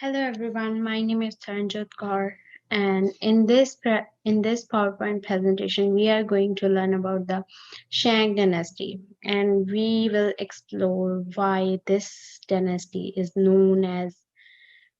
Hello everyone, my name is Taranjot Kaur, and in this PowerPoint presentation we are going to learn about the Shang dynasty, and we will explore why this dynasty is known as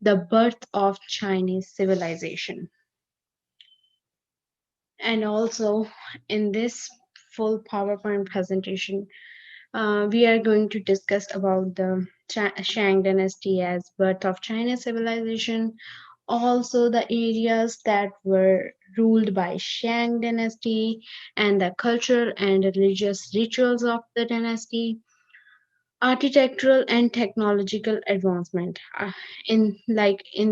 the birth of Chinese civilization. And also in this full PowerPoint presentation, we are going to discuss about the Shang dynasty as birth of Chinese civilization, also the areas that were ruled by Shang dynasty and the cultural and religious rituals of the dynasty, architectural and technological advancement in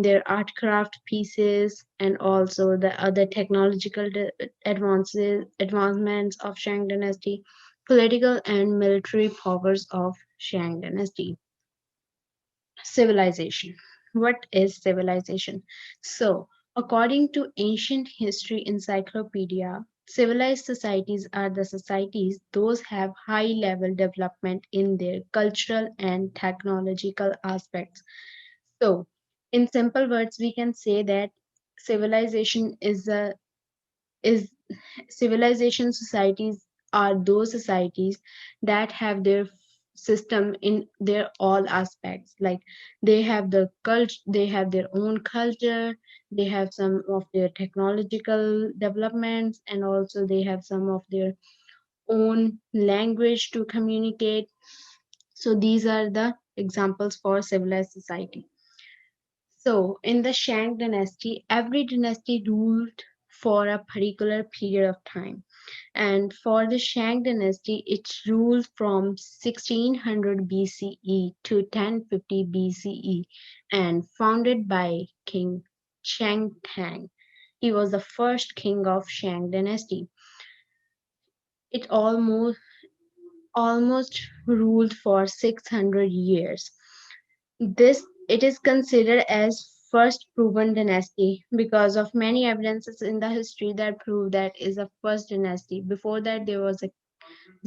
their art craft pieces, and also the other technological advancements of Shang dynasty, political and military powers of Shang dynasty. Civilization. What is civilization? So, according to Ancient History Encyclopedia, civilized societies are the societies those have high level development in their cultural and technological aspects. So, in simple words, we can say that civilization is civilization societies are those societies that have their system in their all aspects, like they have their own culture, they have some of their technological developments, and also they have some of their own language to communicate. So these are the examples for civilized society. So, in the Shang dynasty, every dynasty ruled for a particular period of time. And for the Shang dynasty, it ruled from 1600 BCE to 1050 BCE and founded by King Shang Tang. He was the first king of Shang dynasty. It almost ruled for 600 years. This it is considered as first proven dynasty because of many evidences in the history that prove that is a first dynasty. Before that, there was a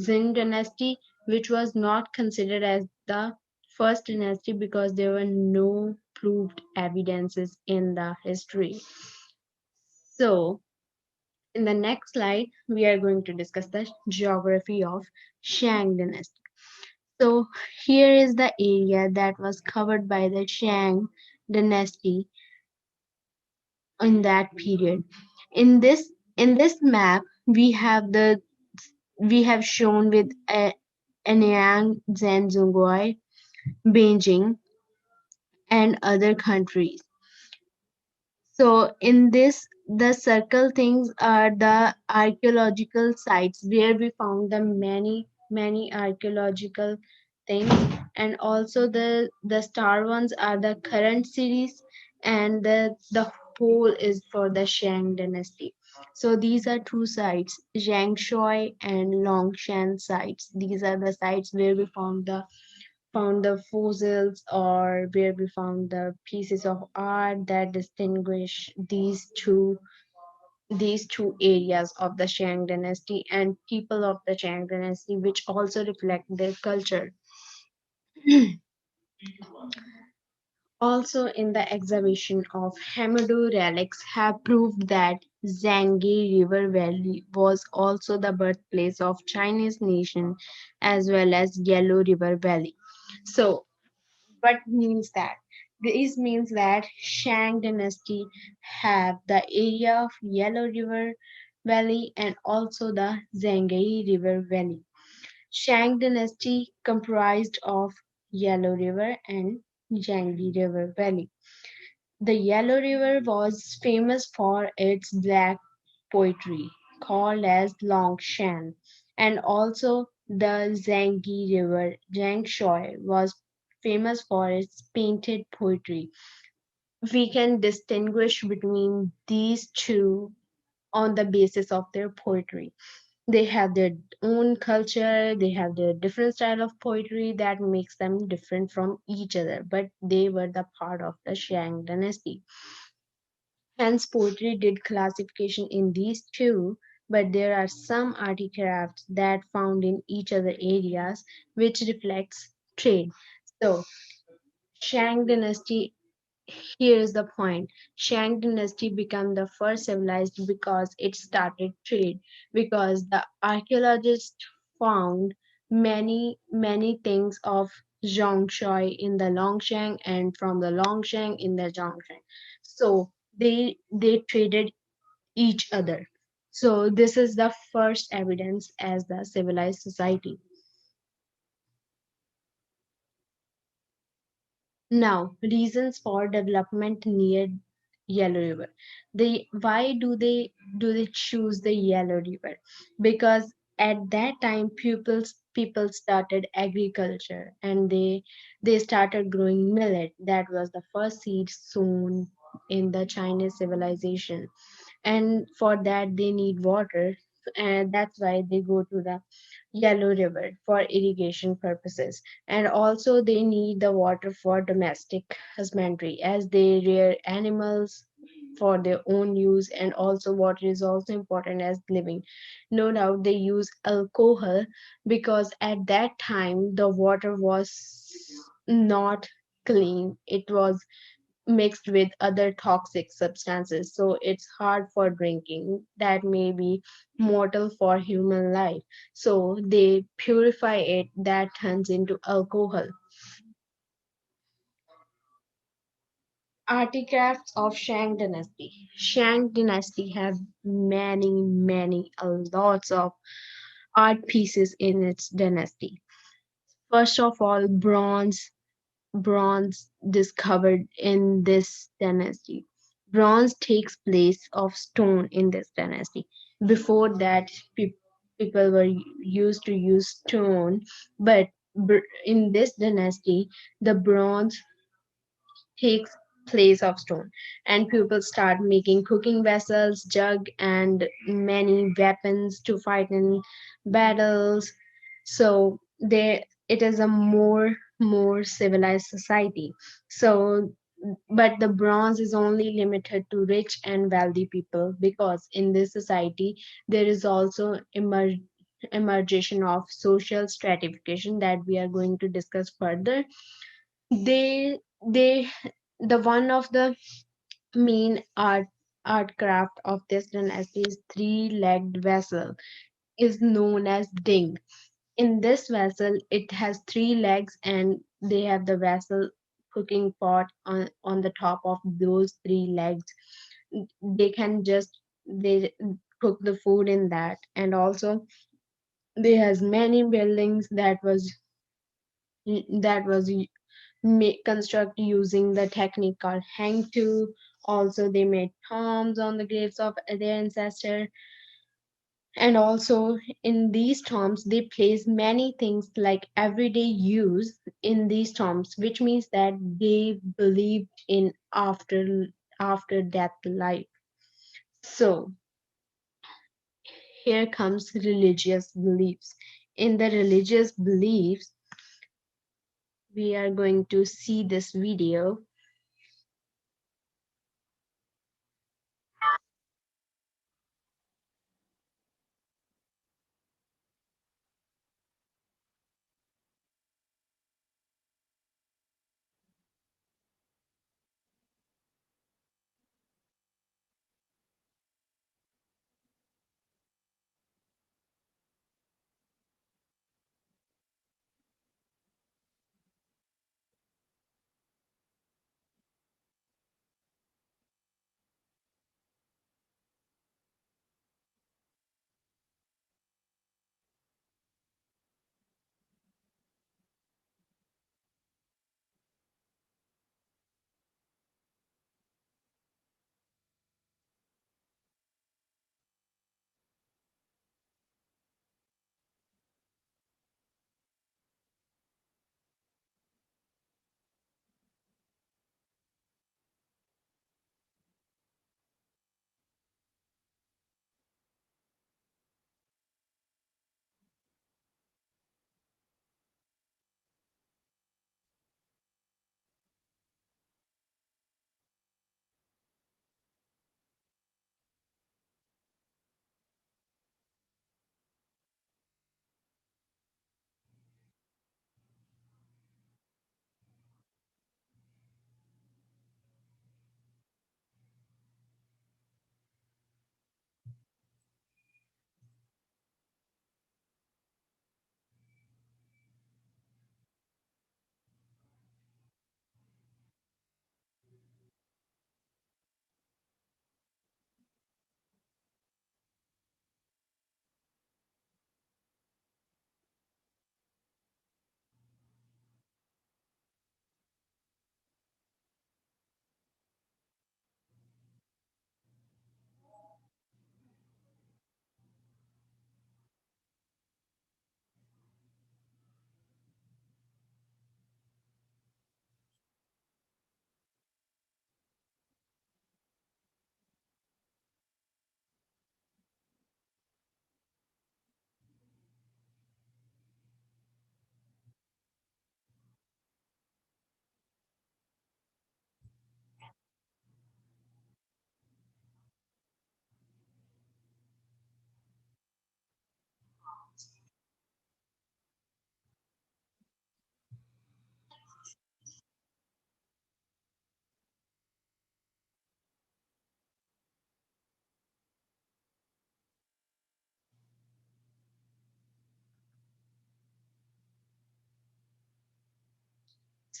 Zin dynasty, which was not considered as the first dynasty because there were no proved evidences in the history. So, in the next slide, we are going to discuss the geography of Shang dynasty. So here is the area that was covered by the Shang dynasty in that period. In this map, we have shown with Anyang, Zhangzhou, Beijing, and other countries. So in this, the circle things are the archaeological sites where we found the many archaeological things, and also the star ones are the current series, and the whole is for the Shang dynasty. So these are two sites, Yangshui and Longshan sites. These are the sites where we found the fossils, or where we found the pieces of art that distinguish these two areas of the Shang dynasty and people of the Shang dynasty, which also reflect their culture. Also, in the excavation of Hamidu relics have proved that Zangi River Valley was also the birthplace of Chinese nation as well as Yellow River Valley. So what means that? This means that Shang dynasty have the area of Yellow River Valley and also the Zangai River Valley. Shang dynasty comprised of Yellow River and Yangtze River Valley. The Yellow River was famous for its black poetry, called as Longshan, and also the Zhangyi River, Jiangshui, was famous for its painted poetry. We can distinguish between these two on the basis of their poetry. They have their own culture, they have their different style of poetry that makes them different from each other, but they were the part of the Shang dynasty. Hence, poetry did classification in these two, but there are some artifacts that found in each other areas which reflects trade. So, Shang dynasty Here's the point. Shang dynasty became the first civilized because it started trade, because the archaeologists found many things of Zhongshui in the Longshan and from the Longshan in the Zhongshan. So they traded each other. So this is the first evidence as the civilized society. Now, reasons for development near Yellow River. Why do they choose the Yellow River? Because at that time people started agriculture and they started growing millet. That was the first seed sown in the Chinese civilization. And for that they need water, and that's why they go to the Yellow River for irrigation purposes. And also they need the water for domestic husbandry as they rear animals for their own use, and also water is also important as living. No doubt they use alcohol because at that time the water was not clean. It was mixed with other toxic substances, so it's hard for drinking. That may be mortal for human life. So they purify it, that turns into alcohol. Artifacts of Shang dynasty. Shang dynasty have many, a lots of art pieces in its dynasty. First of all, bronze discovered in this dynasty. Bronze takes place of stone in this dynasty. Before that, people were used to use stone, but in this dynasty, the bronze takes place of stone, and people start making cooking vessels, jug, and many weapons to fight in battles. So it is a more civilized society. So but the bronze is only limited to rich and wealthy people, because in this society there is also emergence of social stratification that we are going to discuss further. They the one of the main art craft of this dynasty is three-legged vessel, is known as ding. In this vessel it has three legs, and they have the vessel cooking pot on the top of those three legs. They can just they cook the food in that. And also they has many buildings that was construct using the technique called hang to. Also, they made tombs on the graves of their ancestor, and also in these tombs they place many things like everyday use in these tombs, which means that they believe in after death life. So here comes religious beliefs. In the religious beliefs, we are going to see this video.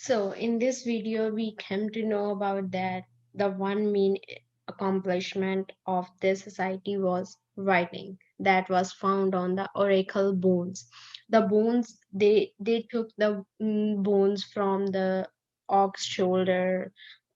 So, in this video, we came to know about that the one main accomplishment of this society was writing that was found on the oracle bones. The bones, they took the bones from the ox shoulder,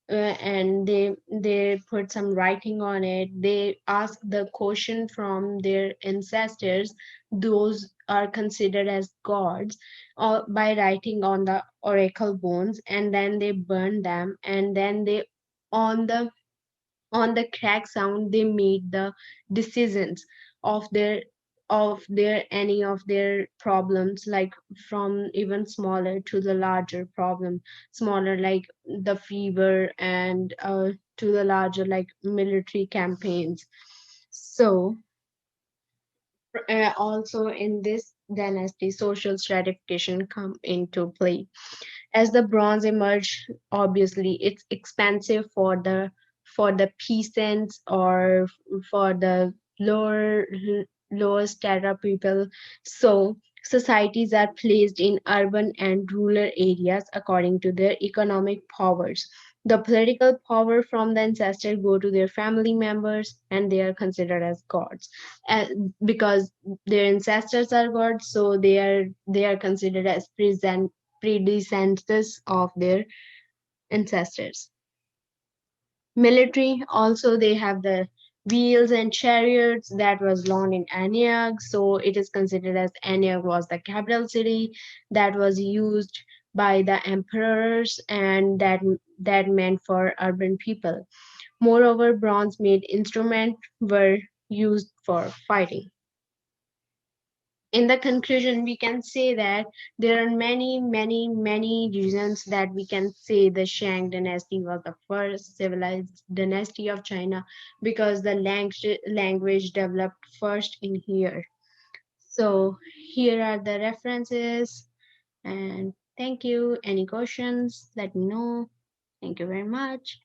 and they put some writing on it. They ask the question from their ancestors, those are considered as gods, or by writing on the oracle bones, and then they burn them, and then they on the crack sound they made the decisions of their any of their problems, like from even smaller to the larger problem, smaller like the fever, and to the larger like military campaigns. So also in this dynasty social stratification come into play. As the bronze emerged, obviously it's expensive for the peasants, or for the lower strata people. So societies are placed in urban and rural areas according to their economic powers. The political power from the ancestors go to their family members, and they are considered as gods. Because their ancestors are gods, so they are considered as predecessors of their ancestors. Military also, they have the wheels and chariots that was launched in Antioch, so it is considered as Antioch was the capital city that was used by the emperors, and that meant for urban people. Moreover, bronze made instruments were used for fighting. In the conclusion, we can say that there are many reasons that we can say the Shang dynasty was the first civilized dynasty of China, because the language developed first in here. So here are the references, and thank you. Any questions, let me know. Thank you very much.